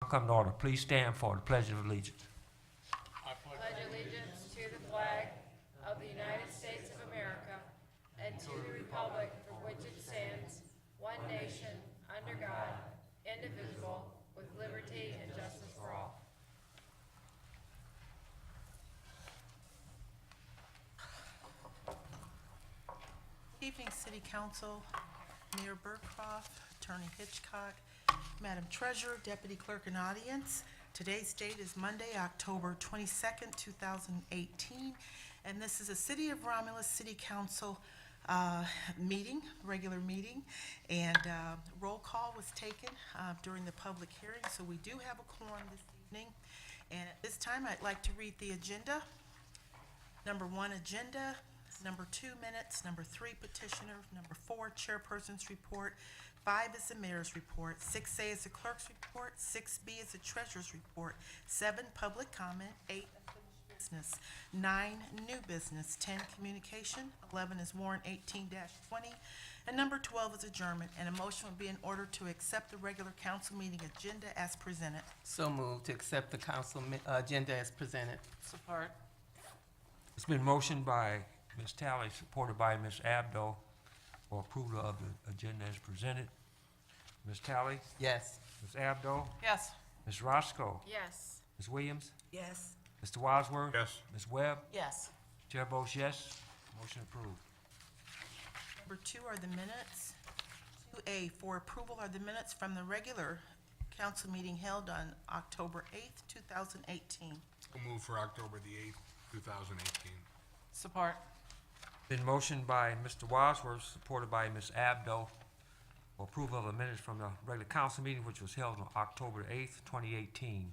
Come to order. Please stand for the Pledge of Allegiance. Pledge allegiance to the flag of the United States of America and to the republic for which it stands, one nation, under God, indivisible, with liberty and justice for all. Evening, City Council, Mayor Burcroft, Attorney Hitchcock, Madam Treasurer, Deputy Clerk, and audience. Today's date is Monday, October 22nd, 2018, and this is a City of Romulus City Council meeting, regular meeting, and roll call was taken during the public hearing, so we do have a quorum this evening. And at this time, I'd like to read the agenda. Number 1, agenda. Number 2, minutes. Number 3, petitioner. Number 4, chairperson's report. 5 is the mayor's report. 6A is the clerk's report. 6B is the treasurer's report. 7, public comment. 8, unfinished business. 9, new business. 10, communication. 11 is warrant 18-20. And number 12 is adjournment. And a motion would be in order to accept the regular council meeting agenda as presented. So moved to accept the council agenda as presented. Support. It's been motioned by Ms. Talley, supported by Ms. Abdo, for approval of the agenda as presented. Ms. Talley, Yes. Ms. Abdo, Yes. Ms. Roscoe, Yes. Ms. Williams, Yes. Mr. Wadsworth. Yes. Ms. Webb, Yes. Chair votes yes. Motion approved. Number 2 are the minutes. 2A for approval are the minutes from the regular council meeting held on October 8th, 2018. We'll move for October the 8th, 2018. Support. Been motioned by Mr. Wadsworth, supported by Ms. Abdo, for approval of the minutes from the regular council meeting, which was held on October 8th, 2018.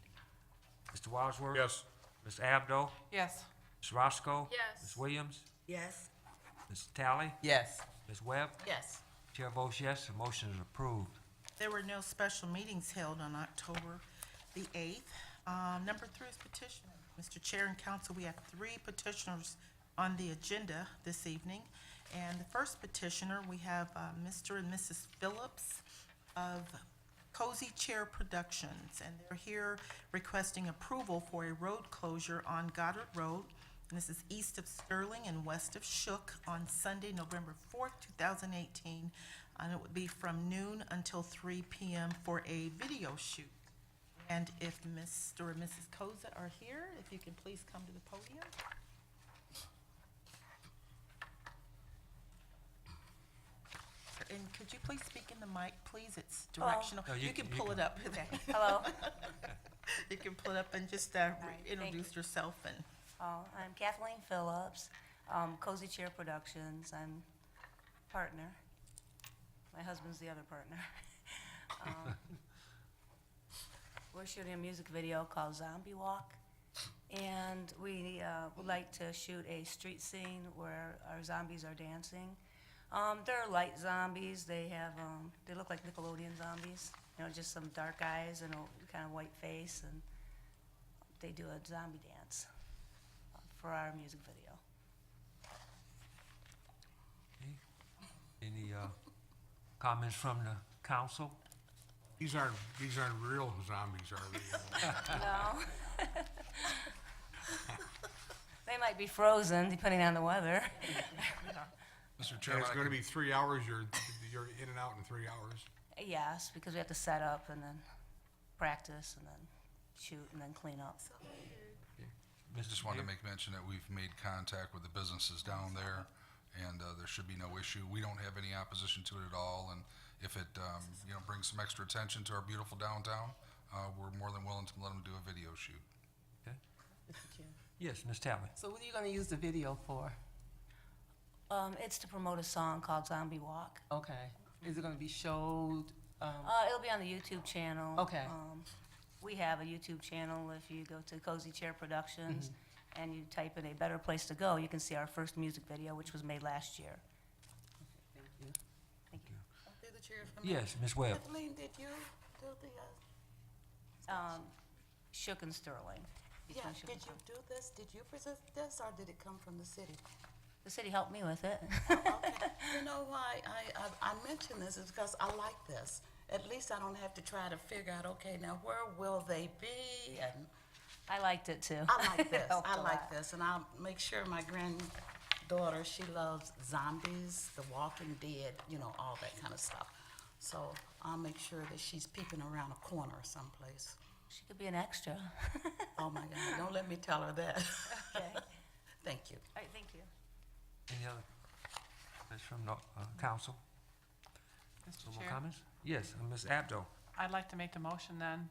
Mr. Wadsworth? Yes. Ms. Abdo? Yes. Ms. Roscoe? Yes. Ms. Williams? Yes. Ms. Talley? Yes. Ms. Webb? Yes. Chair votes yes, the motion is approved. There were no special meetings held on October the 8th. Number 3 is petitioner. Mr. Chair and Council, we have 3 petitioners on the agenda this evening. And the first petitioner, we have Mr. and Mrs. Phillips of Cozy Chair Productions, and they're here requesting approval for a road closure on Goddard Road. And this is east of Sterling and west of Shook on Sunday, November 4th, 2018. And it would be from noon until 3 p.m. for a video shoot. And if Mr. and Mrs. Koza are here, if you can please come to the podium. And could you please speak in the mic, please? It's directional. No, You can pull can- it up. Okay, hello. You can pull it up and just thank introduce you. yourself and. I'm Kathleen Phillips, Cozy Chair Productions. I'm partner. My husband's the other partner. We're shooting a music video called Zombie Walk, and we would like to shoot a street scene where our zombies are dancing. They're light zombies. They have they look like Nickelodeon zombies. You know, just some dark eyes and a kind of white face, and they do a zombie dance for our music video. Any comments from the council? These aren't real zombies, are they? No. They might be frozen, depending on the weather. Mr. And Chairman, it's going to be 3 hours, you're in and out in 3 hours. Yes, because we have to set up and then practice and then shoot and then clean up. I just wanted to make mention that we've made contact with the businesses down there, and there should be no issue. We don't have any opposition to it at all, and if it, brings some extra attention to our beautiful downtown, we're more than willing to let them do a video shoot. Okay. Mr. Chair. Yes, Ms. Talley. So what are you going to use the video for? It's to promote a song called Zombie Walk. Okay. Is it going to be showed? It'll be on the YouTube channel. Okay. We have a YouTube channel. If you go to Cozy Chair Productions and you type in A Better Place to Go, you can see our first music video, which was made last year. Thank you. Thank you. Through the chair for me. Yes, Ms. Webb. Kathleen, did you do the, Shook and Sterling. Yeah, Between Shook did and you Sterling. do this? Did you present this, or did it come from the city? The city helped me with it. Okay. You know why I mention this is because I like this. at least I don't have to try to figure out, okay, now where will they be? And I liked it too. I like this, Helped I a like lot. this, and I'll make sure my granddaughter, she loves zombies, The Walking Dead, you know, all that kind of stuff. So I'll make sure that she's peeping around a corner someplace. She could be an extra. Oh my God, don't let me tell her that. Okay. Thank you. All right, thank you. Any other comments from the council? No Mr. more Chair, comments? Yes, Ms. Abdo. I'd like to make the motion then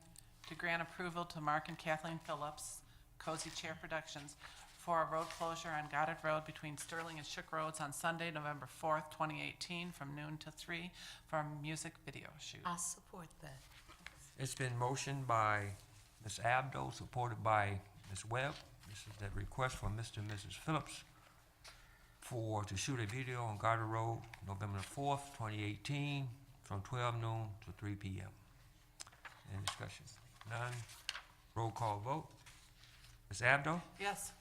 to grant approval to Mark and Kathleen Phillips, Cozy Chair Productions, for a road closure on Goddard Road between Sterling and Shook Roads on Sunday, November 4th, 2018, from noon to 3 for a music video shoot. I support that. It's been motioned by Ms. Abdo, supported by Ms. Webb. This is the request from Mr. and Mrs. Phillips to shoot a video on Garter Road, November 4th, 2018, from 12 noon to 3 p.m. Any discussion? None. Roll call vote. Ms. Abdo? Yes.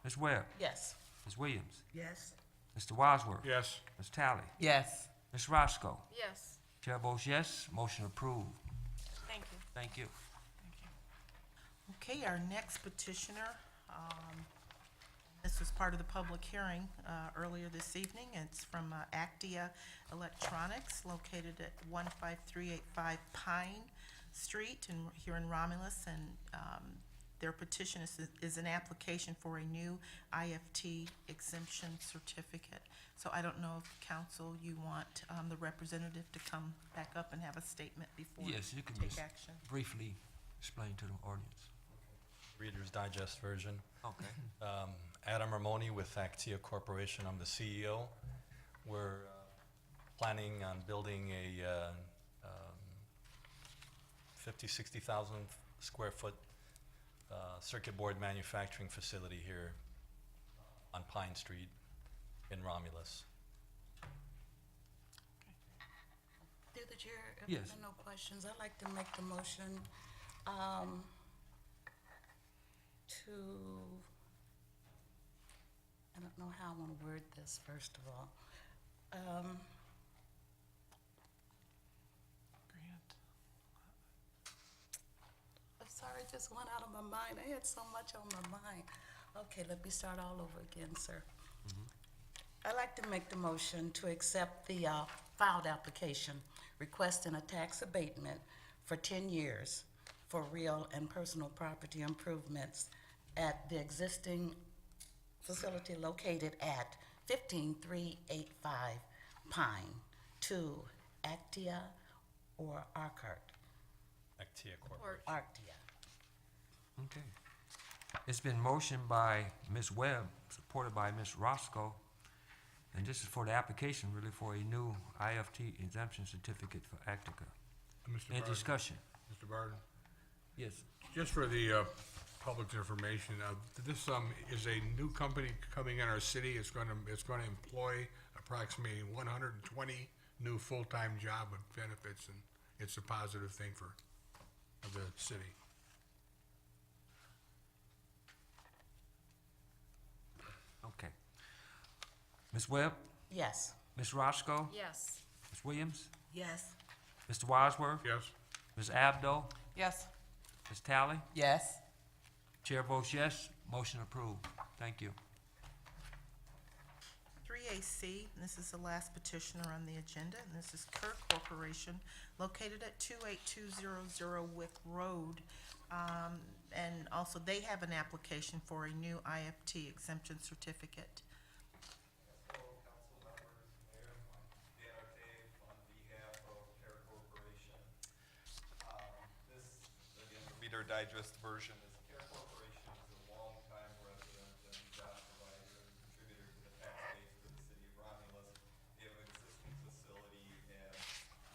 Ms. Webb? Yes. Ms. Williams? Yes. Mr. Wadsworth? Yes. Ms. Talley? Yes. Ms. Roscoe? Yes. Chair votes yes. Motion approved. Thank you. Thank you. Okay, our next petitioner, this was part of the public hearing earlier this evening. It's from Actia Electronics, located at 15385 Pine Street here in Romulus. And their petition is an application for a new IFT exemption certificate. So I don't know if council, you want the representative to come back up and have a statement before Yes, you can take just action. briefly explain to the audience. Reader's Digest version. Okay. Adam Ramoni with Actia Corporation. I'm the CEO. We're planning on building a 60,000 square foot circuit board manufacturing facility here on Pine Street in Romulus. Through the chair, if Yes. there are no questions, I'd like to make the motion to, I don't know how I want to word this, first of all. Grant. I'm sorry, it just went out of my mind. I had so much on my mind. Okay, let me start all over again, sir. I'd like to make the motion to accept the filed application requesting a tax abatement for 10 years for real and personal property improvements at the existing facility located at 15385 Pine to Actia or Arcart? Actia Corporation. Arctia. Okay. It's been motioned by Ms. Webb, supported by Ms. Roscoe, and this is for the application really for a new IFT exemption certificate for Actica. Mr. Any Barton? discussion? Mr. Barton? Yes. Just for the public's information, this is a new company coming in our city. It's going to employ approximately 120 new full-time job with benefits, and it's a positive thing for the city. Okay. Ms. Webb? Yes. Ms. Roscoe? Yes. Ms. Williams? Yes. Mr. Wadsworth? Yes. Ms. Abdo? Yes. Ms. Talley? Yes. Chair votes yes. Motion approved. Thank you. 3AC, and this is the last petitioner on the agenda, and this is Kerr Corporation, located at 28200 Wick Road. And also, they have an application for a new IFT exemption certificate. Hello, council members, mayor, Dan Artave on behalf of Care Corporation. This, again, the Reader Digest version is Care Corporation is a longtime resident and job provider and contributor to the tax base for the city of Romulus. They have an existing facility at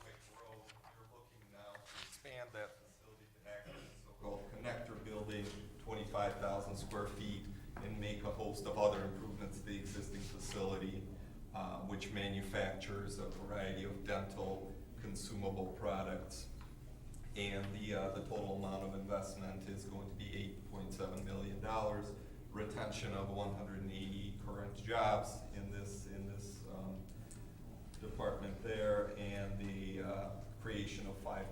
Wick Road. They're looking now to expand that facility to act as a so-called connector building, 25,000 square feet, and make a host of other improvements to the existing facility, which manufactures a variety of dental consumable products. And the total amount of investment is going to be $8.7 million, retention of 180 current jobs in this department there, and the creation of 5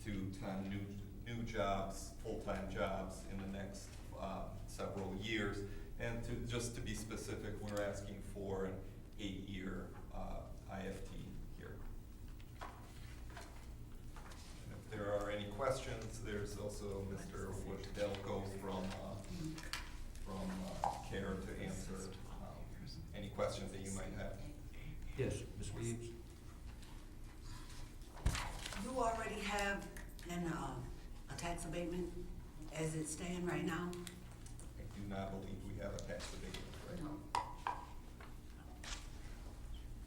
to 10 new jobs, full-time jobs in the next several years. And just to be specific, we're asking for an 8-year IFT here. And if there are any questions, there's also Mr. Wojdelko from CARE to answer any questions that you might have. Yes, Ms. Reeves? You already have a tax abatement as it stands right now? I do not believe we have a tax abatement right now.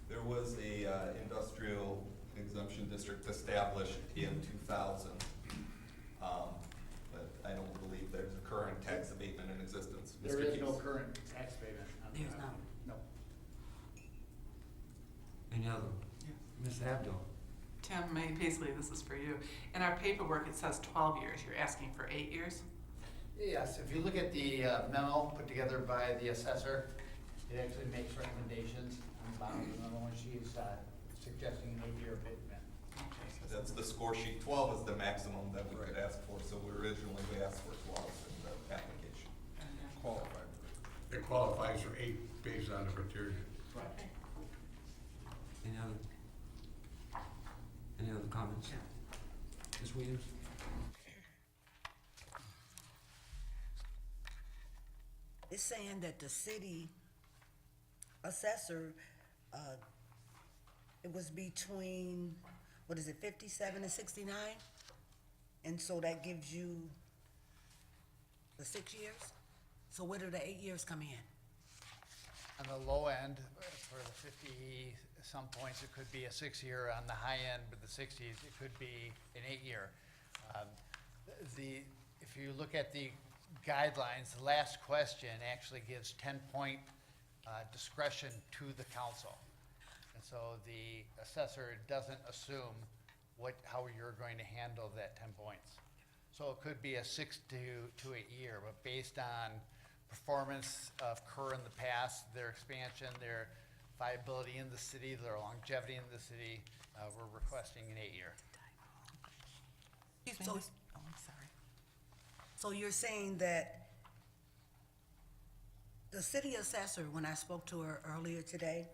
There was a industrial exemption district established in 2000, but I don't believe there's a current tax abatement in existence. There Mr. is no Keys? current tax abatement on the There's property. No. Any other? Ms. Abdo? Tim, basically, this is for you. In our paperwork, it says 12 years. You're asking for 8 years? Yes, if you look at the memo put together by the assessor, it actually makes recommendations on the bottom of the memo, and she's suggesting an 8-year abatement. That's the score sheet. 12 is the maximum that we could ask for, so we originally asked for 12 in the application. Qualified. It qualifies for 8 based on the criteria. Right. Any other comments? Ms. Williams? It's saying that the city assessor, it was between, 57 and 69? And so that gives you the 6 years? So where do the 8 years come in? On the low end, for the 50-some points, it could be a 6-year. On the high end, with the 60s, it could be an 8-year. If you look at the guidelines, the last question actually gives 10-point discretion to the council. And so the assessor doesn't assume how you're going to handle that 10 points. So it could be a 6 to 8 year, but based on performance of CUR in the past, their expansion, their viability in the city, their longevity in the city, we're requesting an 8-year. Excuse me, So- Ms. Oh, I'm sorry. So you're saying that the city assessor, when I spoke to her earlier today,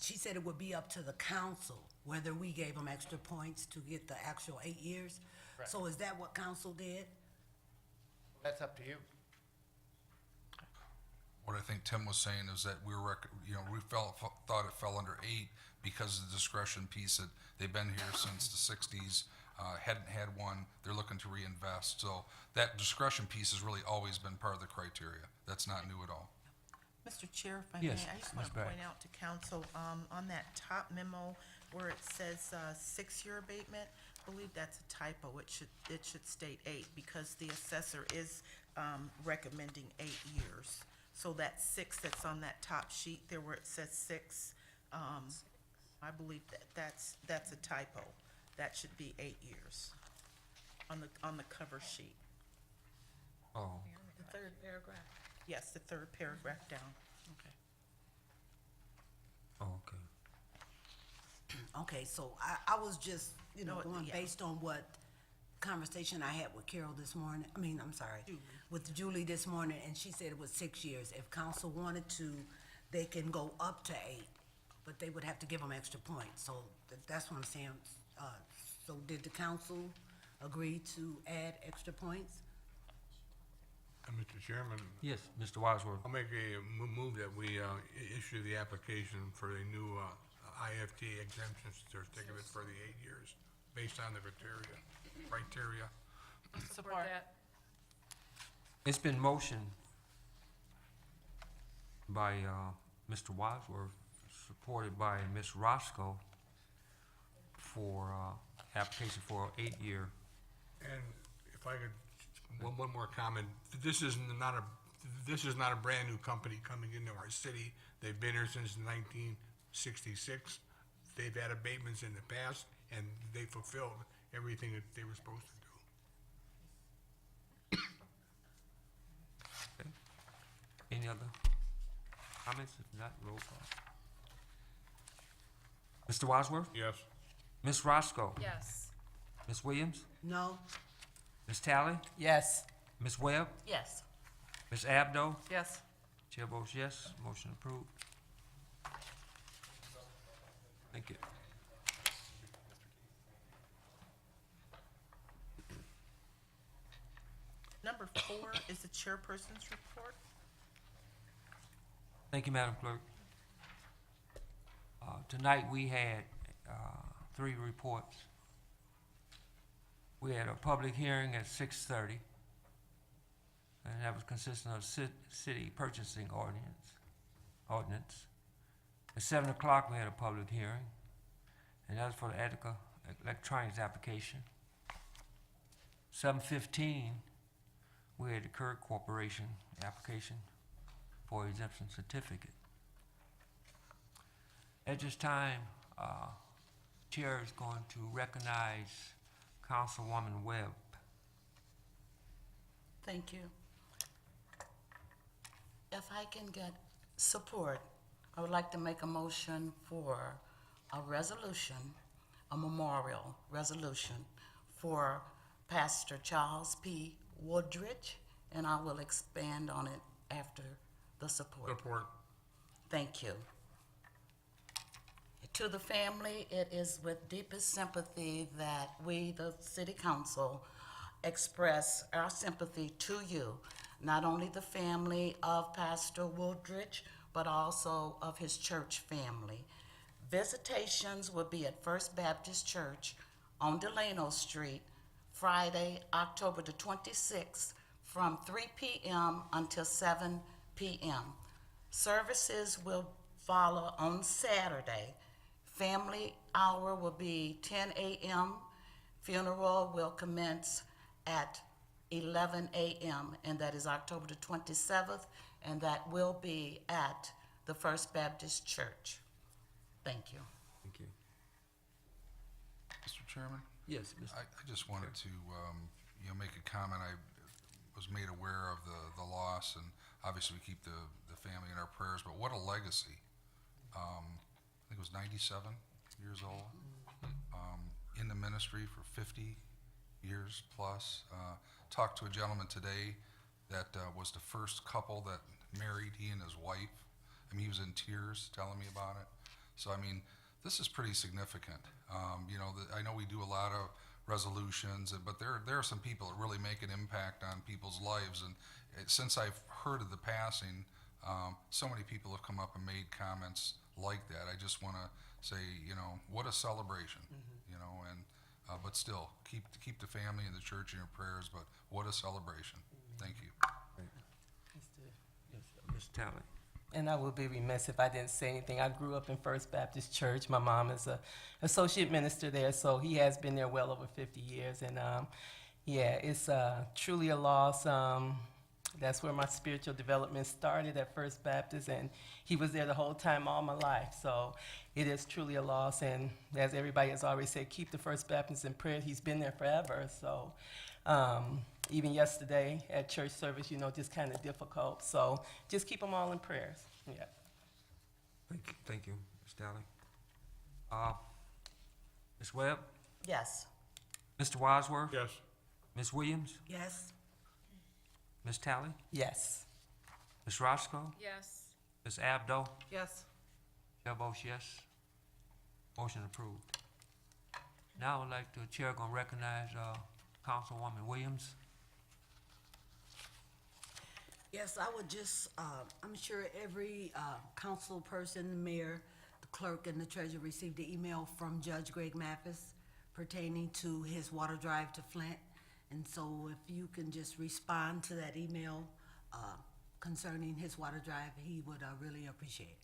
she said it would be up to the council whether we gave them extra points to get the actual 8 years? Correct. So is that what council did? That's up to you. What I think Tim was saying is that we thought it fell under 8 because of the discretion piece that they've been here since the 60s, hadn't had one, they're looking to reinvest. So that discretion piece has really always been part of the criteria. That's not new at all. Mr. Chair, if I may, Yes, I just Ms. want to Bragg. point out to council, on that top memo where it says 6-year abatement, I believe that's a typo. It should state 8 because the assessor is recommending 8 years. So that 6 that's on that top sheet there where it says 6, I believe that's a typo. That should be 8 years on the cover sheet. Oh, The third paragraph. Yes, the third paragraph down. Okay. oh, okay. Okay, so I was just, No, going yeah. based on what conversation I had with Carol this morning, with Julie this morning, and she said it was 6 years. If council wanted to, they can go up to 8, but they would have to give them extra points. So that's what I'm saying. So did the council agree to add extra points? Mr. Chairman, Yes, Mr. Wadsworth. I'll make a move that we issue the application for a new IFT exemption certificate for the 8 years, based on the criteria. Support. that. It's been motioned by Mr. Wadsworth, supported by Ms. Roscoe for application for 8-year. And if I could, one more comment, this is not a brand-new company coming into our city. They've been here since 1966. They've had abatements in the past, and they fulfilled everything that they were supposed to do. Okay. Any other comments? If not, roll call. Mr. Wadsworth? Yes. Ms. Roscoe? Yes. Ms. Williams? No? Ms. Tally? Yes. Ms. Webb? Yes. Ms. Abdo? Yes. Chair votes yes, motion approved. Thank you. Number 4 is the chairperson's report. Thank you, Madam Clerk. Tonight, we had 3 reports. We had a public hearing at 6:30, and that was consisting of city purchasing ordinance. At 7 o'clock, we had a public hearing, and that was for the Etica electronics application. 7:15, we had the Kirk Corporation application for exemption certificate. At this time, Chair is going to recognize Councilwoman Webb. Thank you. If I can get support, I would like to make a motion for a resolution, a memorial resolution for Pastor Charles P. Woodridge, and I will expand on it after the support. Support. Thank you. To the family, it is with deepest sympathy that we, the City Council, express our sympathy to you, not only the family of Pastor Woodridge, but also of his church family. Visitations will be at First Baptist Church on Delano Street, Friday, October the 26th, from 3 p.m. until 7 p.m. Services will follow on Saturday. Family hour will be 10 a.m. Funeral will commence at 11 a.m., and that is October the 27th, and that will be at the First Baptist Church. Thank you. Thank you. Mr. Chairman? Yes, Mr. I just wanted to, make a comment. I was made aware of the loss, and obviously we keep the family in our prayers, but what a legacy. I think it was 97 years old, in the ministry for 50 years plus. Talked to a gentleman today that was the first couple that married, he and his wife. I mean, he was in tears telling me about it. So, I mean, this is pretty significant. I know we do a lot of resolutions, but there are some people that really make an impact on people's lives. And since I've heard of the passing, so many people have come up and made comments like that. I just want to say, what a celebration, but still, keep the family and the church in your prayers, but what a celebration. Thank you. Yes, Ms. Tally. And I would be remiss if I didn't say anything. I grew up in First Baptist Church. My mom is a associate minister there, so he has been there well over 50 years. And it's truly a loss. That's where my spiritual development started, at First Baptist, and he was there the whole time, all my life. So it is truly a loss, and as everybody has already said, keep the First Baptist in prayer. He's been there forever. So even yesterday at church service, just kind of difficult. So just keep them all in prayers. Yeah. Thank you, Ms. Tally. Ms. Webb? Yes. Mr. Wadsworth? Yes. Ms. Williams? Yes? Ms. Tally? Yes. Ms. Roscoe? Yes. Ms. Abdo? Yes. Chair votes yes. Motion approved. Now I'd like the chair gonna recognize Councilwoman Williams. Yes, I would just, I'm sure every council person, mayor, the clerk, and the treasurer received the email from Judge Greg Mathis pertaining to his water drive to Flint. And so if you can just respond to that email concerning his water drive, he would really appreciate it.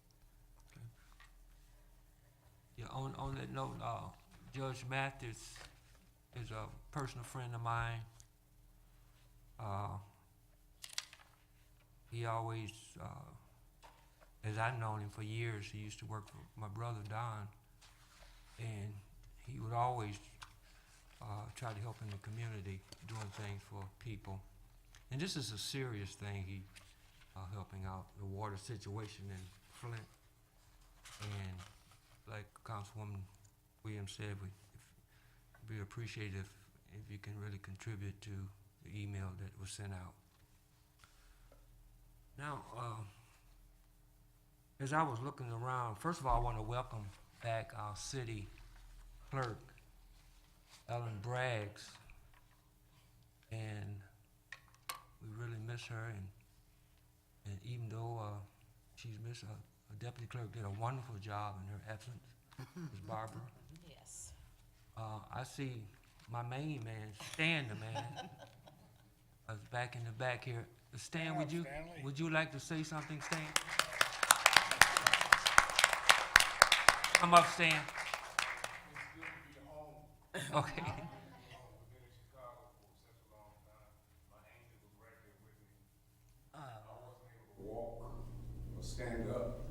Yeah, on that note, Judge Mathis is a personal friend of mine. He always, as I've known him for years, he used to work for my brother Don, and he would always try to help in the community, doing things for people. And this is a serious thing, he helping out the water situation in Flint. And like Councilwoman Williams said, we'd be appreciative if you can really contribute to the email that was sent out. Now, as I was looking around, first of all, I want to welcome back our city clerk, Ellen Braggs, and we really miss her, and even though she's missed, a deputy clerk did a wonderful job in her absence, Ms. Barbara. Yes. I see my main man, Stan the man, is back in the back here. Stan, would you like to say something, Stan? Come up, Stan. Okay. Walk or stand up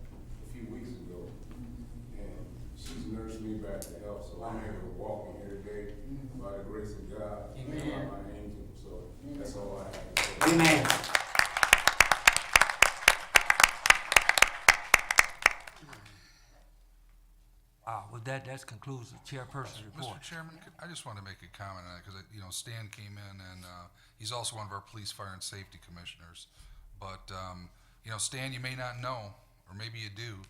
a few weeks ago, and she's nursed me back to health, so I'm able to walk in here today by the grace of God and by my angel. So that's all I have to say. Amen. With that concludes the chairperson's report. Mr. Chairman, I just want to make a comment on that, because, Stan came in, and he's also one of our police, fire, and safety commissioners. But, Stan, you may not know, or maybe you do,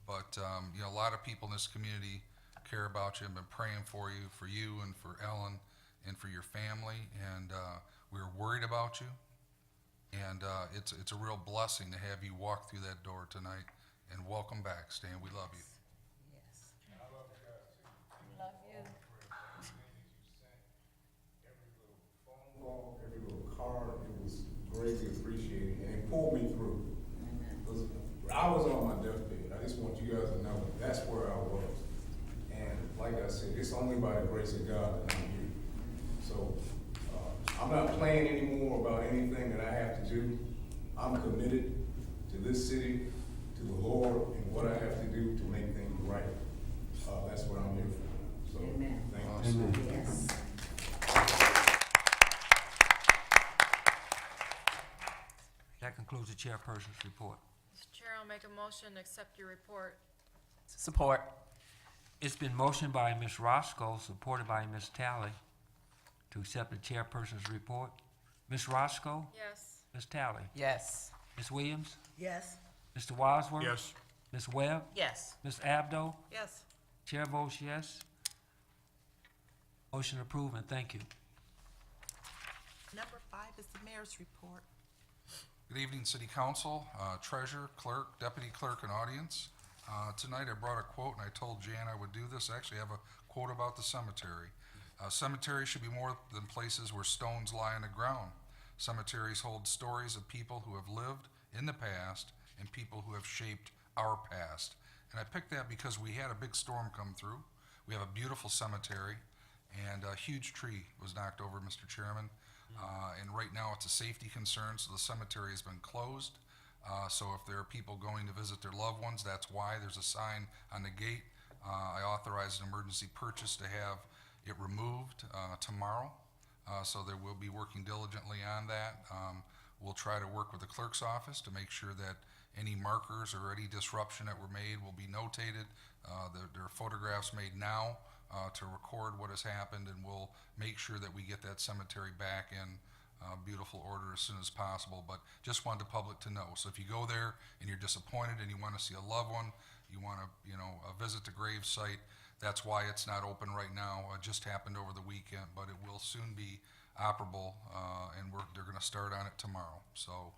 but, a lot of people in this community care about you and been praying for you and for Ellen and for your family, and we're worried about you. And it's a real blessing to have you walk through that door tonight, and welcome back, Stan. We love you. Every little card, it was greatly appreciated, and it pulled me through. Because I was on my deathbed. I just want you guys to know that's where I was. And like I said, it's only by the grace of God that I'm here. So I'm not playing anymore about anything that I have to do. I'm committed to this city, to the Lord, and what I have to do to make things right. That's what I'm here for. So, thank you. Amen. Yes. That concludes the chairperson's report. Mr. Chair, I'll make a motion to accept your report. Support. It's been motioned by Ms. Roscoe, supported by Ms. Talley, to accept the chairperson's report. Ms. Roscoe? Yes. Ms. Talley? Yes. Ms. Williams? Yes. Mr. Wadsworth? Yes. Ms. Webb? Yes. Ms. Abdo? Yes. Chair votes yes. Motion approved, and thank you. Number 5 is the mayor's report. Good evening, City Council, Treasurer, Clerk, Deputy Clerk, and audience. Tonight I brought a quote, and I told Jan I would do this. I actually have a quote about the cemetery. Cemeteries should be more than places where stones lie on the ground. Cemeteries hold stories of people who have lived in the past and people who have shaped our past. And I picked that because we had a big storm come through. We have a beautiful cemetery, and a huge tree was knocked over, Mr. Chairman. And right now it's a safety concern, so the cemetery has been closed. So if there are people going to visit their loved ones, that's why there's a sign on the gate. I authorized an emergency purchase to have it removed tomorrow. So they will be working diligently on that. We'll try to work with the clerk's office to make sure that any markers or any disruption that were made will be notated. There are photographs made now to record what has happened, and we'll make sure that we get that cemetery back in beautiful order as soon as possible. But just wanted the public to know. So if you go there and you're disappointed and you want to see a loved one, you want to visit the grave site, that's why it's not open right now. It just happened over the weekend, but it will soon be operable, and they're going to start on it tomorrow. So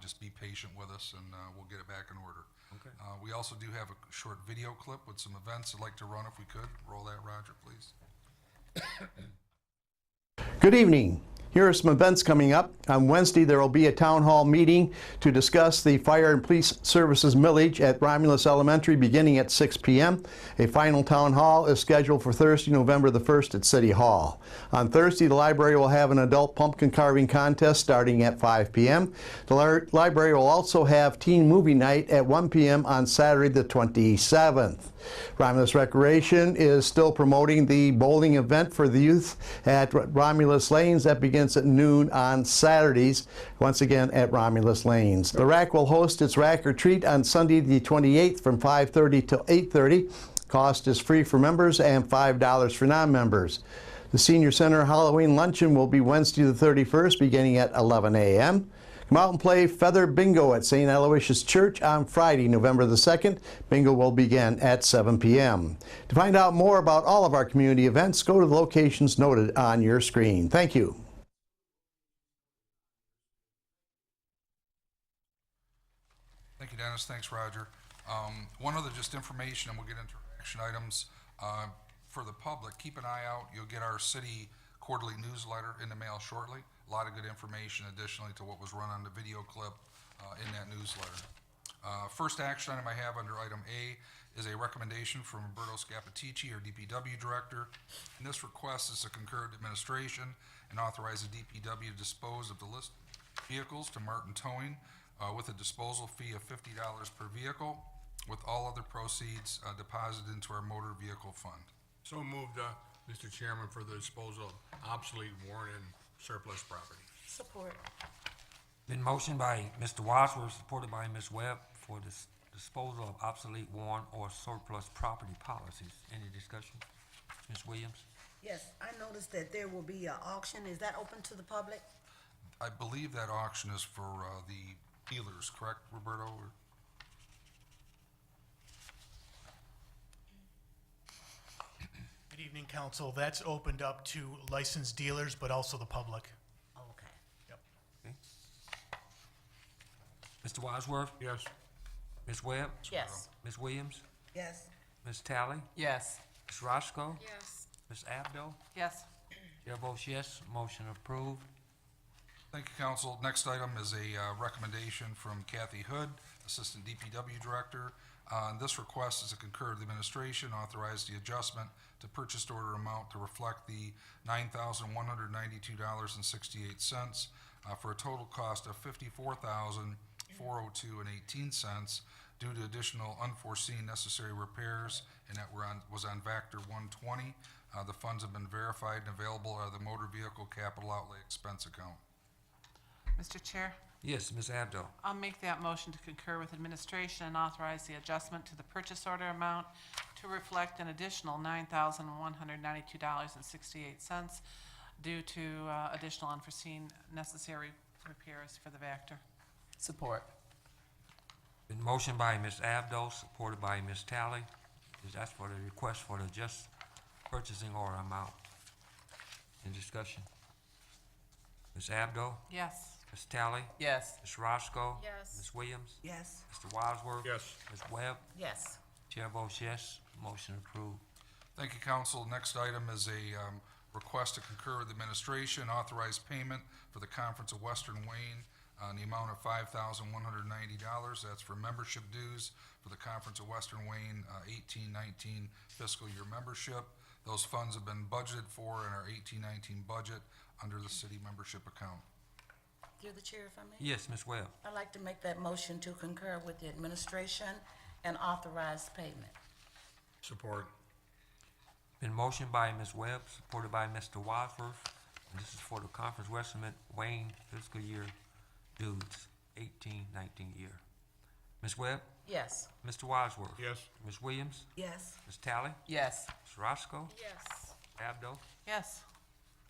just be patient with us, and we'll get it back in order. Okay. We also do have a short video clip with some events I'd like to run if we could. Roll that, Roger, please. Good evening. Here are some events coming up. On Wednesday, there will be a town hall meeting to discuss the fire and police services millage at Romulus Elementary beginning at 6 p.m. A final town hall is scheduled for Thursday, November the 1st at City Hall. On Thursday, the library will have an adult pumpkin carving contest starting at 5 p.m. The library will also have teen movie night at 1 p.m. on Saturday the 27th. Romulus Recreation is still promoting the bowling event for the youth at Romulus Lanes that begins at noon on Saturdays, once again at Romulus Lanes. The RAC will host its RAC retreat on Sunday the 28th from 5:30 till 8:30. Cost is free for members and $5 for non-members. The Senior Center Halloween Luncheon will be Wednesday the 31st, beginning at 11 a.m. Come out and play Feather Bingo at St. Aloysius Church on Friday, November the 2nd. Bingo will begin at 7 p.m. To find out more about all of our community events, go to the locations noted on your screen. Thank you. Thank you, Dennis. Thanks, Roger. One other just information, and we'll get into action items. For the public, keep an eye out. You'll get our city quarterly newsletter in the mail shortly. A lot of good information additionally to what was run on the video clip in that newsletter. First action item I have under item A is a recommendation from Roberto Scapitici, our DPW Director. And this request is to concur with administration and authorize the DPW to dispose of the list vehicles to Martin Towing with a disposal fee of $50 per vehicle, with all other proceeds deposited into our motor vehicle fund. So moved, Mr. Chairman, for the disposal of obsolete, worn, and surplus property. Support. Been motioned by Mr. Wadsworth, supported by Ms. Webb, for this disposal of obsolete, worn, or surplus property policies. Any discussion? Ms. Williams? Yes, I noticed that there will be an auction. Is that open to the public? I believe that auction is for the dealers, correct, Roberto? Or- Good evening, council. That's opened up to licensed dealers, but also the public. Okay. Okay. Mr. Wadsworth? Yes. Ms. Webb? Yes. Ms. Williams? Yes. Ms. Tally? Yes. Ms. Roscoe? Yes. Ms. Abdo? Yes. Chair votes yes, motion approved. Thank you, council. Next item is a recommendation from Kathy Hood, Assistant DPW Director. This request is to concur with the administration, authorize the adjustment to purchase order amount to reflect the $9,192.68 for a total cost of $54,402.18 due to additional unforeseen necessary repairs, and that was on Factor 120. The funds have been verified and available out of the motor vehicle capital outlay expense account. Mr. Chair, Yes, Ms. Abdo. I'll make that motion to concur with administration and authorize the adjustment to the purchase order amount to reflect an additional $9,192.68 due to additional unforeseen necessary repairs for the Vector. Support. Been motioned by Ms. Abdo, supported by Ms. Tally. That's for the request for the just purchasing order amount. In discussion? Ms. Abdo? Yes. Ms. Tally? Yes. Ms. Roscoe? Yes. Ms. Williams? Yes. Mr. Wadsworth? Yes. Ms. Webb? Yes. Chair votes yes, motion approved. Thank you, council. Next item is a request to concur with administration, authorize payment for the Conference of Western Wayne on the amount of $5,190. That's for membership dues for the Conference of Western Wayne 18-19 fiscal year membership. Those funds have been budgeted for in our 18-19 budget under the city membership account. Through the chair, if I may. Yes, Ms. Webb. I'd like to make that motion to concur with the administration and authorize payment. Support. Been motioned by Ms. Webb, supported by Mr. Wadsworth, and this is for the Conference Western Wayne fiscal year dues, 18-19 year. Ms. Webb? Yes. Mr. Wadsworth? Yes. Ms. Williams? Yes. Ms. Tally? Yes. Ms. Roscoe? Yes. Abdo? Yes.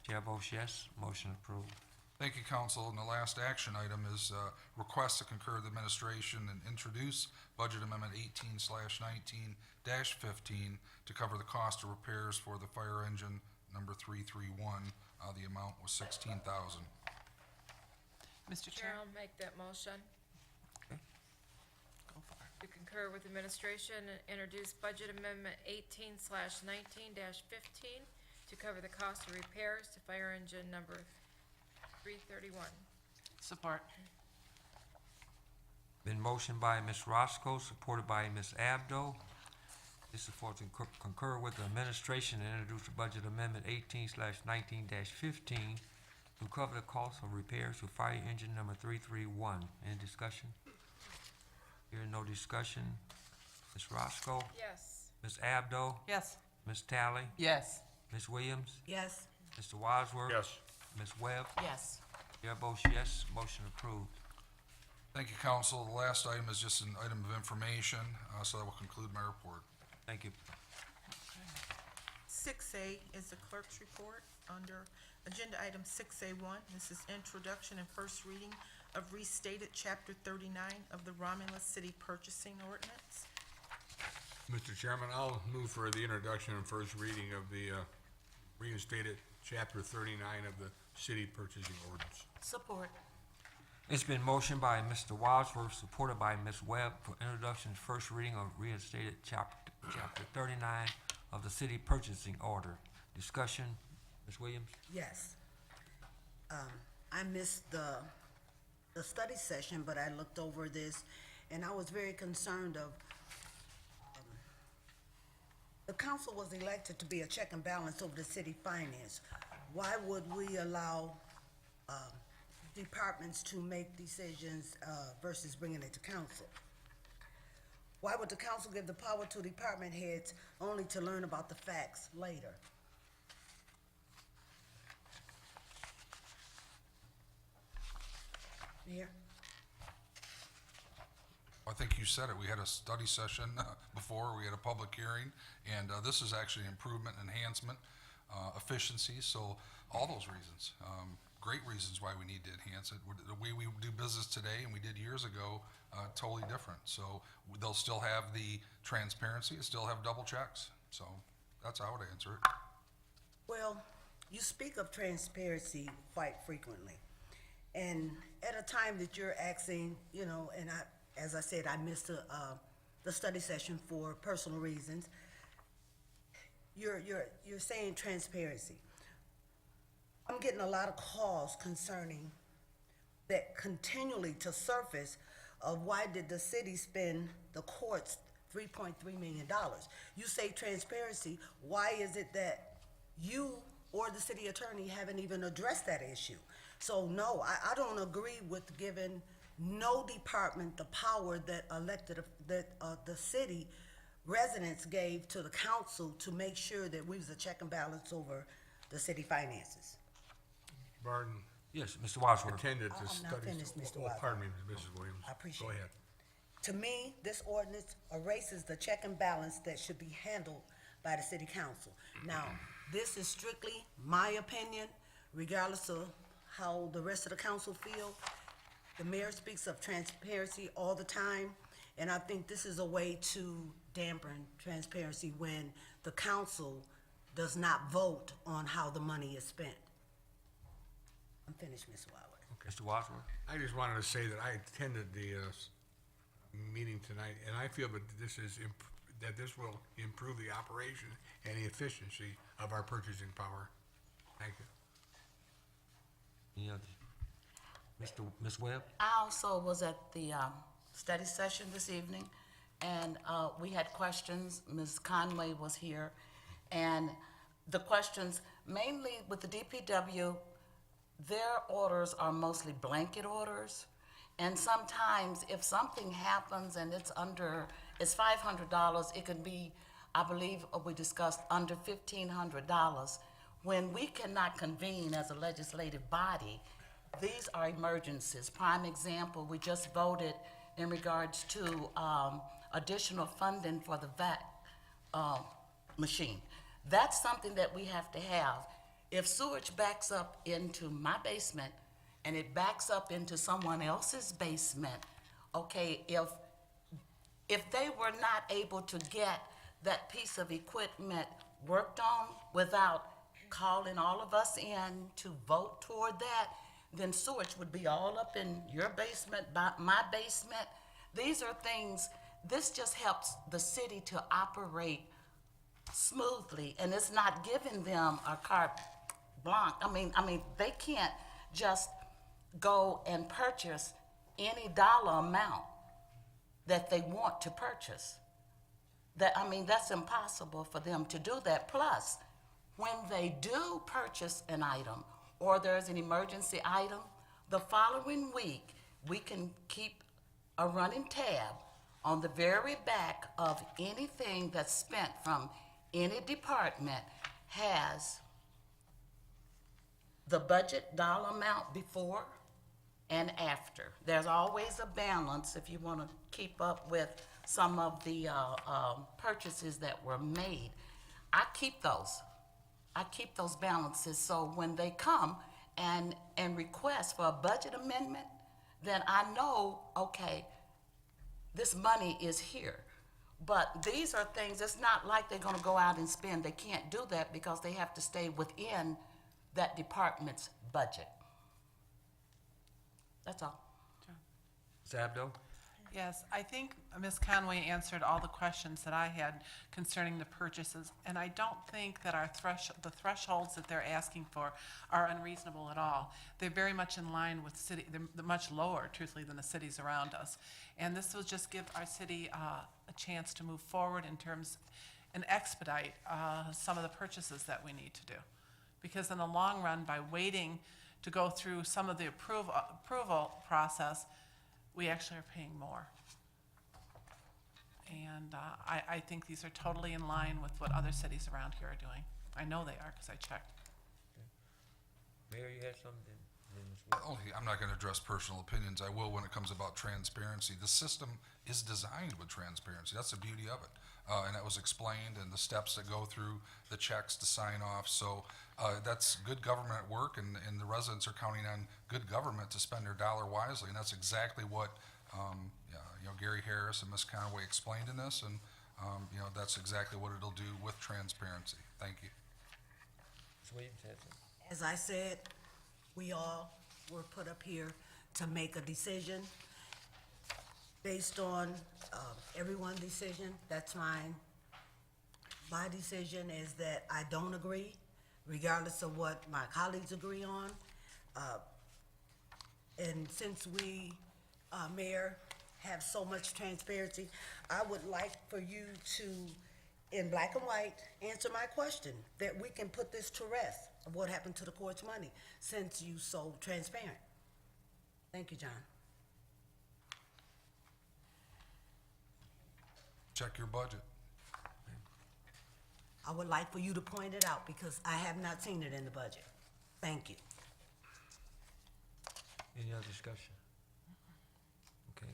Chair votes yes, motion approved. Thank you, council. And the last action item is request to concur with administration and introduce Budget Amendment 18/19-15 to cover the cost of repairs for the fire engine number 331. The amount was $16,000. Mr. Chair, Chair, I'll make that motion go for it. to concur with administration and introduce budget amendment 18/19-15 to cover the cost of repairs to fire engine number 331. Support. Been motioned by Ms. Roscoe, supported by Ms. Abdo. This is for to concur with the administration and introduce the budget amendment 18/19-15 to cover the cost of repairs to fire engine number 331. Any discussion? Hearing no discussion. Ms. Roscoe? Yes. Ms. Abdo? Yes. Ms. Tally? Yes. Ms. Williams? Yes. Mr. Wadsworth? Yes. Ms. Webb? Yes. Chair votes yes, motion approved. Thank you, council. The last item is just an item of information, so that will conclude my report. Thank you. 6A is the clerk's report under agenda item 6A1. This is introduction and first reading of restated chapter 39 of the Romulus City Purchasing Ordinance. Mr. Chairman, I'll move for the introduction and first reading of the reinstated Chapter 39 of the City Purchasing Ordinance. Support. It's been motioned by Mr. Wadsworth, supported by Ms. Webb, for introduction and first reading of reinstated chapter 39 of the City Purchasing Order. Discussion, Ms. Williams? Yes. I missed the study session, but I looked over this, and I was very concerned of, the council was elected to be a check and balance over the city finance. Why would we allow departments to make decisions versus bringing it to council? Why would the council give the power to department heads only to learn about the facts later? Mayor? I think you said it. We had a study session before, we had a public hearing, and this is actually improvement, enhancement, efficiency, so all those reasons. Great reasons why we need to enhance it. The way we do business today and we did years ago, totally different. So they'll still have the transparency, still have double checks. So that's how I would answer it. Well, you speak of transparency quite frequently. And at a time that you're asking, you know, and as I said, I missed the study session for personal reasons. You're saying transparency. I'm getting a lot of calls concerning that continually to surface of why did the city spend the courts $3.3 million. You say transparency, why is it that you or the city attorney haven't even addressed that issue? So no, I don't agree with giving no department the power that the city residents gave to the council to make sure that we was a check and balance over the city finances. Barton Yes, Mr. Wadsworth. attended I'm this not study. finished, Mr. Oh, Wadsworth. pardon me, Mrs. Williams. I appreciate Go it. ahead. To me, this ordinance erases the check and balance that should be handled by the city council. Now, this is strictly my opinion, regardless of how the rest of the council feel. The mayor speaks of transparency all the time, and I think this is a way to dampen transparency when the council does not vote on how the money is spent. I'm finished, Ms. Wadsworth. Mr. Wadsworth? I just wanted to say that I attended the meeting tonight, and I feel that this will improve the operation and the efficiency of our purchasing power. Thank you. Any other? Ms. Webb? I also was at the study session this evening, and we had questions. Ms. Conway was here, and the questions, mainly with the DPW, their orders are mostly blanket orders, and sometimes if something happens and it's $500, it can be, I believe we discussed, under $1,500. When we cannot convene as a legislative body, these are emergencies. Prime example, we just voted in regards to additional funding for the vac machine. That's something that we have to have. If sewage backs up into my basement and it backs up into someone else's basement, okay, if they were not able to get that piece of equipment worked on without calling all of us in to vote toward that, then sewage would be all up in your basement, my basement. These are things, this just helps the city to operate smoothly, and it's not giving them a carte blanche. I mean, they can't just go and purchase any dollar amount that they want to purchase. That's impossible for them to do that. Plus, when they do purchase an item or there's an emergency item, the following week, we can keep a running tab on the very back of anything that's spent from any department has the budget dollar amount before and after. There's always a balance if you want to keep up with some of the purchases that were made. I keep those. I keep those balances, so when they come and request for a budget amendment, then I know, okay, this money is here. But these are things, it's not like they're gonna go out and spend. They can't do that because they have to stay within that department's budget. That's all. Ms. Abdo? Yes, I think Ms. Conway answered all the questions that I had concerning the purchases, and I don't think that the thresholds that they're asking for are unreasonable at all. They're very much in line with they're much lower, truthfully, than the cities around us. And this will just give our city a chance to move forward in terms, and expedite some of the purchases that we need to do. Because in the long run, by waiting to go through some of the approval process, we actually are paying more. And I think these are totally in line with what other cities around here are doing. I know they are, because I checked. Mayor, you had something? I'm not gonna address personal opinions. I will when it comes about transparency. The system is designed with transparency. That's the beauty of it. And that was explained, and the steps that go through, the checks to sign off. So that's good government work, and the residents are counting on good government to spend their dollar wisely. And that's exactly what Gary Harris and Ms. Conway explained in this, and that's exactly what it'll do with transparency. Thank you. Ms. Williams had something? As I said, we all were put up here to make a decision based on everyone's decision. That's mine. My decision is that I don't agree, regardless of what my colleagues agree on. And since we, Mayor, have so much transparency, I would like for you to, in black and white, answer my question, that we can put this to rest of what happened to the court's money, since you so transparent. Thank you, John. Check your budget. I would like for you to point it out, because I have not seen it in the budget. Thank you. Any other discussion? Okay.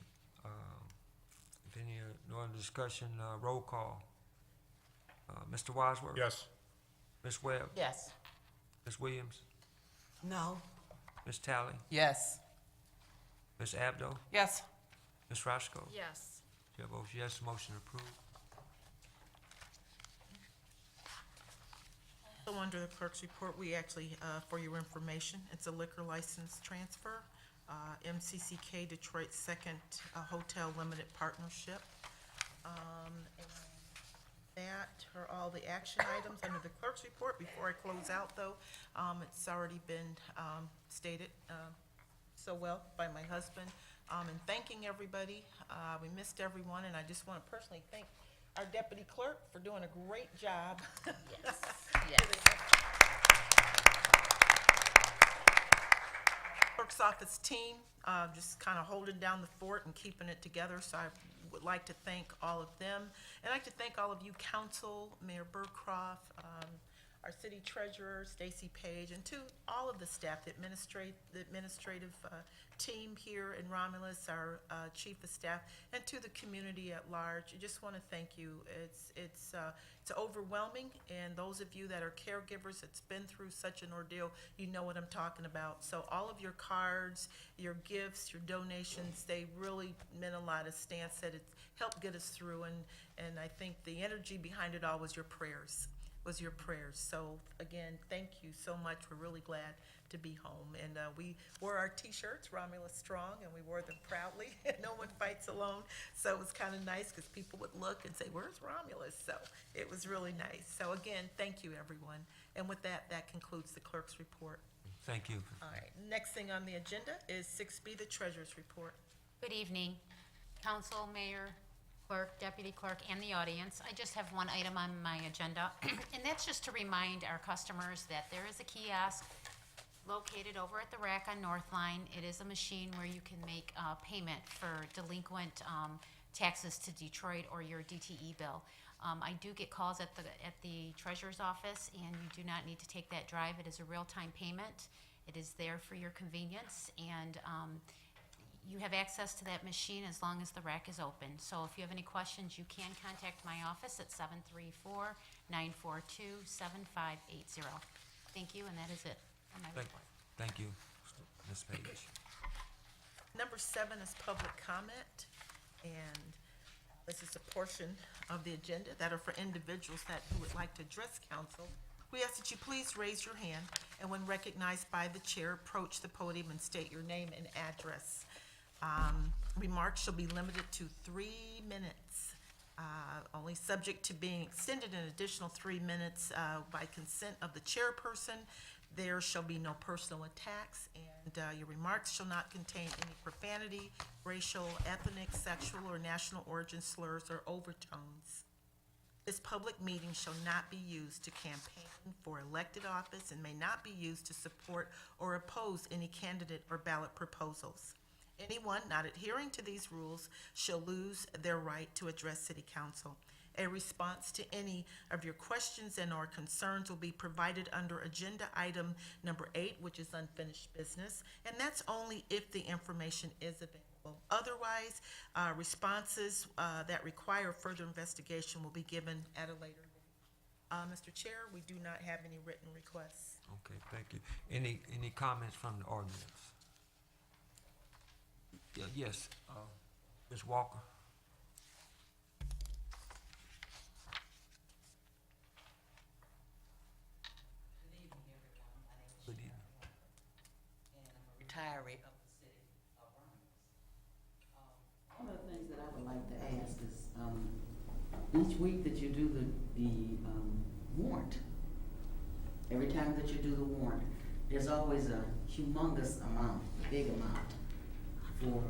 If any no other discussion, roll call. Mr. Wadsworth? Yes. Ms. Webb? Yes. Ms. Williams? No. Ms. Talley? Yes. Ms. Abdo? Yes. Ms. Roscoe? Yes. Chair votes yes, motion approved. So under the clerk's report, we actually, for your information, it's a liquor license transfer, MCCK Detroit Second Hotel Limited Partnership. And that are all the action items under the clerk's report. Before I close out, though, it's already been stated so well by my husband. And thanking everybody. We missed everyone, and I just want to personally thank our deputy clerk for doing a great job. Yes. Yes. Clerk's office team, just kind of holding down the fort and keeping it together, so I would like to thank all of them. And I'd like to thank all of you council, Mayor Burcroft, our city treasurer, Stacy Page, and to all of the staff, the administrative team here in Romulus, our chief of staff, and to the community at large. I just want to thank you. It's overwhelming, and those of you that are caregivers that's been through such an ordeal, you know what I'm talking about. So all of your cards, your gifts, your donations, they really meant a lot. As Stan said, it helped get us through, and I think the energy behind it all was your prayers. So again, thank you so much. We're really glad to be home. And we wore our t-shirts, Romulus Strong, and we wore them proudly. No one fights alone. So it was kind of nice because people would look and say, where's Romulus? So it was really nice. So again, thank you, everyone. And with that, that concludes the clerk's report. Thank you. All right, next thing on the agenda is 6B, the treasurer's report. Good evening, council, mayor, clerk, deputy clerk, and the audience. I just have one item on my agenda, and that's just to remind our customers that there is a kiosk located over at the rack on North Line. It is a machine where you can make payment for delinquent taxes to Detroit or your DTE bill. I do get calls at the treasurer's office, and you do not need to take that drive. It is a real-time payment. It is there for your convenience, and you have access to that machine as long as the rack is open. So if you have any questions, you can contact my office at 734-942-7580. Thank you, and that is it on my report. Thank you, Ms. Page. Number 7 is public comment, and this is a portion of the agenda that are for individuals who would like to address council. We ask that you please raise your hand, and when recognized by the chair, approach the podium and state your name and address. Remarks shall be limited to 3 minutes, only subject to being extended an additional 3 minutes by consent of the chairperson. There shall be no personal attacks, and your remarks shall not contain any profanity, racial, ethnic, sexual, or national origin slurs or overtones. This public meeting shall not be used to campaign for elected office and may not be used to support or oppose any candidate or ballot proposals. Anyone not adhering to these rules shall lose their right to address City Council. A response to any of your questions and/or concerns will be provided under agenda item number 8, which is unfinished business, and that's only if the information is available. Otherwise, responses that require further investigation will be given at a later date. Mr. Chair, we do not have any written requests. Okay, thank you. Any comments from the audience? Yes, Ms. Walker? Good evening. Retiree of the city of Romulus. One of the things that I would like to ask is, each week that you do the warrant, every time that you do the warrant, there's always a humongous amount, a big amount for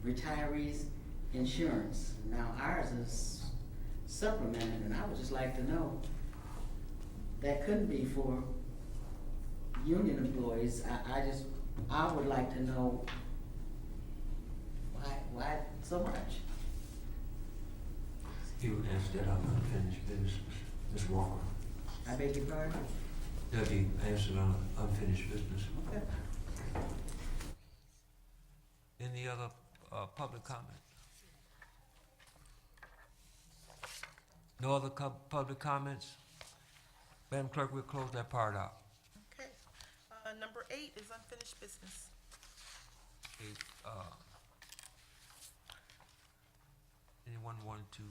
retirees' insurance. Now ours is supplemented, and I would just like to know, that couldn't be for union employees. I would like to know why so much? You would answer that on unfinished business, Ms. Walker. I beg your pardon? That'd be answered on unfinished business. Okay. Any other public comment? No other public comments? Madam Clerk, we'll close that part out. Okay. Number 8 is unfinished business. Okay, anyone wanted to?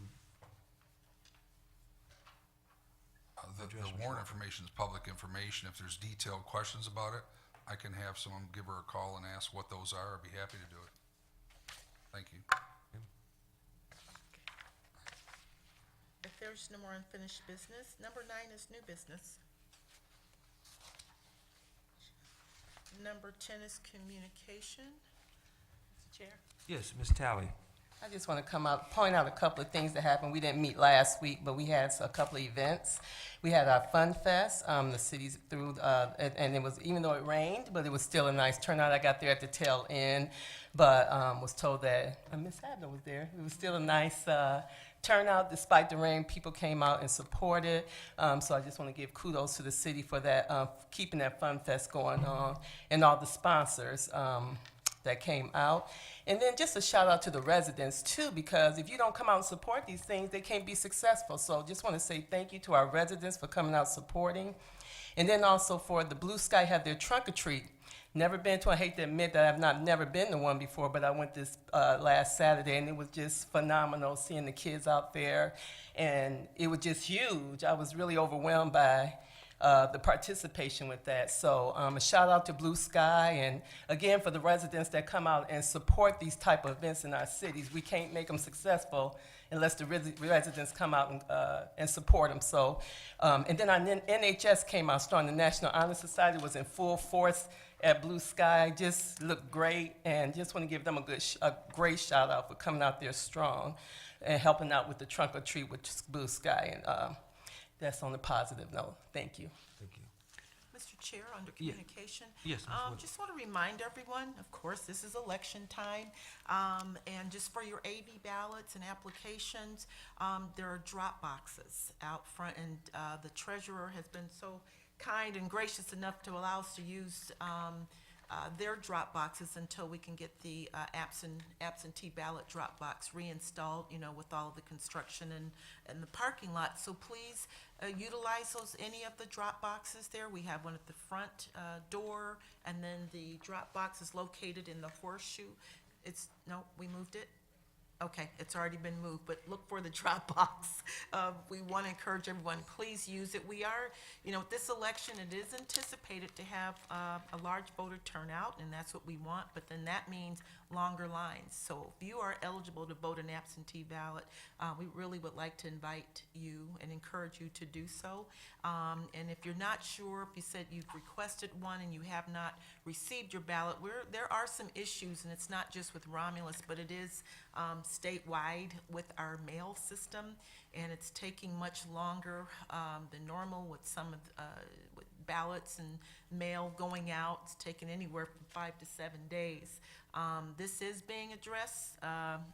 The warrant information is public information. If there's detailed questions about it, I can have someone give her a call and ask what those are. I'd be happy to do it. Thank you. If there's no more unfinished business, number 9 is new business. Number 10 is communication. Mr. Chair? Yes, Ms. Talley. I just want to point out a couple of things that happened. We didn't meet last week, but we had a couple of events. We had our Fun Fest. The city's through, and it was, even though it rained, but it was still a nice turnout. I got there at the tail end, but was told that Ms. Abner was there. It was still a nice turnout despite the rain. People came out and supported. So I just want to give kudos to the city for that, keeping that Fun Fest going on, and all the sponsors that came out. And then just a shout out to the residents too, because if you don't come out and support these things, they can't be successful. So just want to say thank you to our residents for coming out supporting. And then also for the Blue Sky had their trunk or treat. Never been to, I hate to admit that I've never been to one before, but I went this last Saturday, and it was just phenomenal seeing the kids out there, and it was just huge. I was really overwhelmed by the participation with that. So a shout out to Blue Sky, and again for the residents that come out and support these type of events in our cities. We can't make them successful unless the residents come out and support them. So, and then our NHS came out strong. The National Honor Society was in full force at Blue Sky. Just looked great, and just want to give them a great shout out for coming out there strong and helping out with the trunk or treat with Blue Sky. And that's on a positive note. Thank you. Thank you. Mr. Chair, under communication. Yes, Ms. Wood. Just want to remind everyone, of course, this is election time, and just for your AV ballots and applications, there are drop boxes out front, and the treasurer has been so kind and gracious enough to allow us to use their drop boxes until we can get the absentee ballot drop box reinstalled, with all of the construction and the parking lot. So please utilize any of the drop boxes there. We have one at the front door, and then the drop box is located in the horseshoe. No, we moved it? Okay, it's already been moved, but look for the drop box. We want to encourage everyone, please use it. We are, this election, it is anticipated to have a large voter turnout, and that's what we want, but then that means longer lines. So if you are eligible to vote an absentee ballot, we really would like to invite you and encourage you to do so. And if you're not sure, if you said you've requested one and you have not received your ballot, there are some issues, and it's not just with Romulus, but it is statewide with our mail system, and it's taking much longer than normal with some of with ballots and mail going out. It's taking anywhere from 5 to 7 days. This is being addressed, on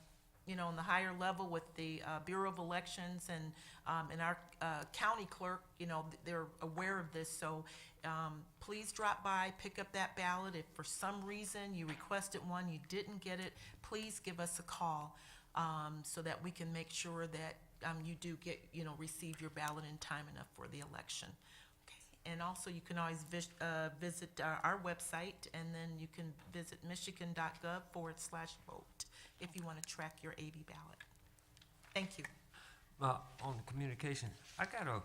the higher level with the Bureau of Elections and our county clerk. They're aware of this. So please drop by, pick up that ballot. If for some reason you requested one, you didn't get it, please give us a call so that we can make sure that you do get, receive your ballot in time enough for the election. And also, you can always visit our website, and then you can visit michigan.gov/vote if you want to track your AB ballot. Thank you. On the communication, I got a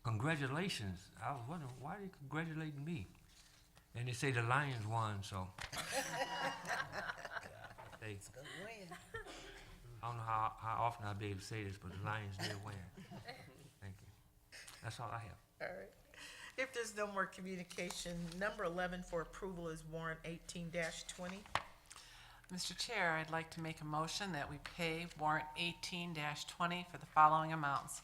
congratulations. I was wondering, why are they congratulating me? And they say the Lions won, so. I don't know how often I'll be able to say this, but the Lions did win. Thank you. That's all I have. All right. If there's no more communication, number 11 for approval is warrant 18-20. Mr. Chair, I'd like to make a motion that we pay warrant 18-20 for the following amounts.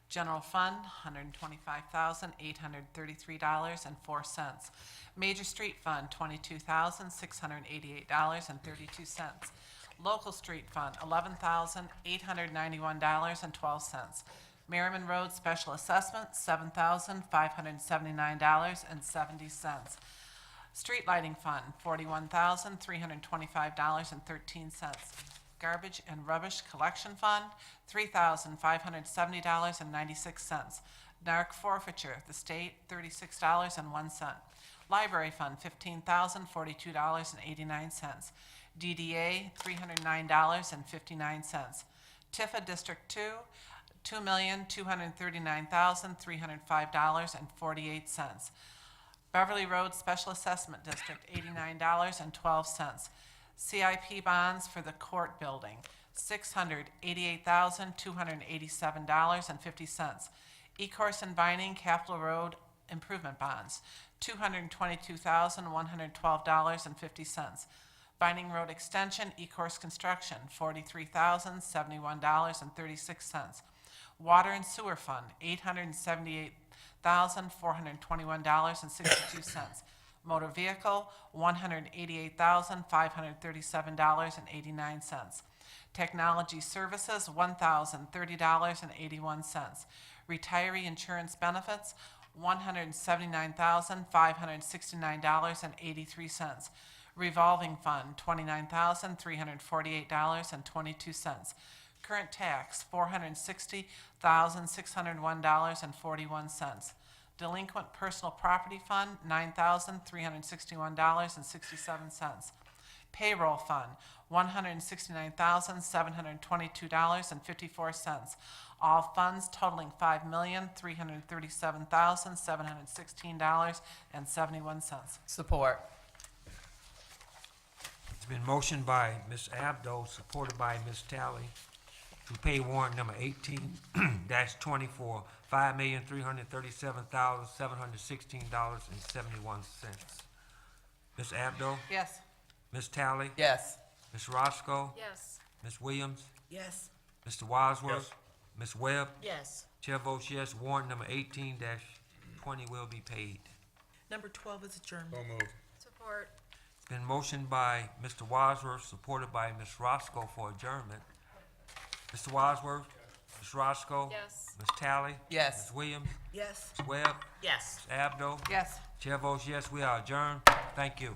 General Fund, $125,833.04. Major Street Fund, $22,688.32. Local Street Fund, $11,891.12. Merriman Road Special Assessment, $7,579.70. Street Lighting Fund, $41,325.13. Garbage and Rubbish Collection Fund, $3,570.96. Narc Forfeiture, the state, $36.01. Library Fund, $15,042.89. DDA, $309.59. Tifa District 2, $2,239,305.48. Beverly Road Special Assessment District, $89.12. CIP bonds for the court building, $688,287.50. E-course and binding Capitol Road improvement bonds, $222,112.50. Binding Road Extension, E-course construction, $43,071.36. Water and Sewer Fund, $878,421.62. Motor Vehicle, $188,537.89. Technology Services, $1,030.81. Retiree Insurance Benefits, $179,569.83. Revolving Fund, $29,348.22. Current tax, $460,601.41. Delinquent Personal Property Fund, $9,361.67. Payroll Fund, $169,722.54. All funds totaling $5,337,716.71. Support. It's been motioned by Ms. Abdo, supported by Ms. Talley, to pay warrant number 18-20 for $5,337,716.71. Ms. Abdo? Yes. Ms. Talley? Yes. Ms. Roscoe? Yes. Ms. Williams? Yes. Mr. Wadsworth? Ms. Webb? Yes. Chair votes yes. Warrant number 18-20 will be paid. Number 12 is adjourned. So moved. Support. It's been motioned by Mr. Wadsworth, supported by Ms. Roscoe for adjournment. Mr. Wadsworth? Ms. Roscoe? Yes. Ms. Tally? Yes. Ms. Williams? Yes. Ms. Webb? Yes. Ms. Abdo? Yes. Chair votes yes, we are adjourned. Thank you.